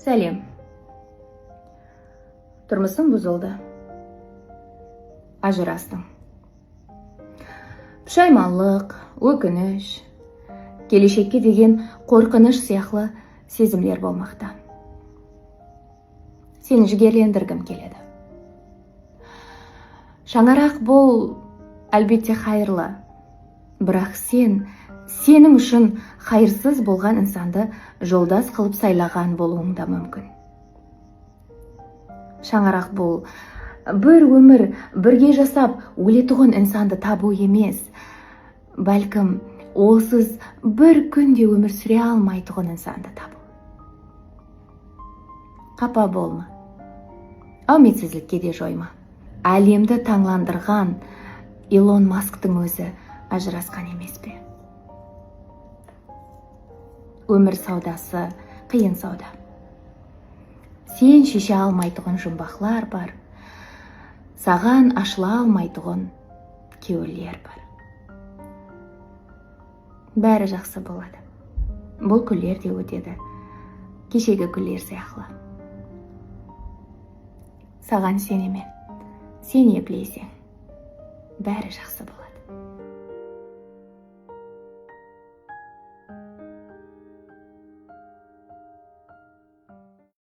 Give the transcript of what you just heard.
Сәлем. Тұрмысың бұзылды. Ажырастың. Пұшайманлық, өкініш, келешекке деген қорқыныш сияқты сезімлер болмақта. Сені жігерлендіргім келеді. Шаңарақ бұл әлбетте қайырлы, бірақ сенің үшін қайырсыз болған инсанды жолдас қылып сайлаған болуың да мүмкін. Шаңарақ бұл бір өмір бірге жасап өлетұғын инсанды табу емес, бәлкім олсыз бір күнде өмір сүре алмайтұғын инсанды табу. Қапа болма, үмітсіздікке де жойма. Әлемді таңландырған Илон Масктың өзі ажырасқан емес пе? Өмір саудасы қиын сауда. Сен шеше алмайтұғын жұмбақлар бар, саған ашыла алмайтұғын кеуілер бар. Бәрі жақсы болады. Бұл күллер де өтеді, кешегі күллер сияқлы. Саған сенеме, сен еплейсең, бәрі жақсы болады.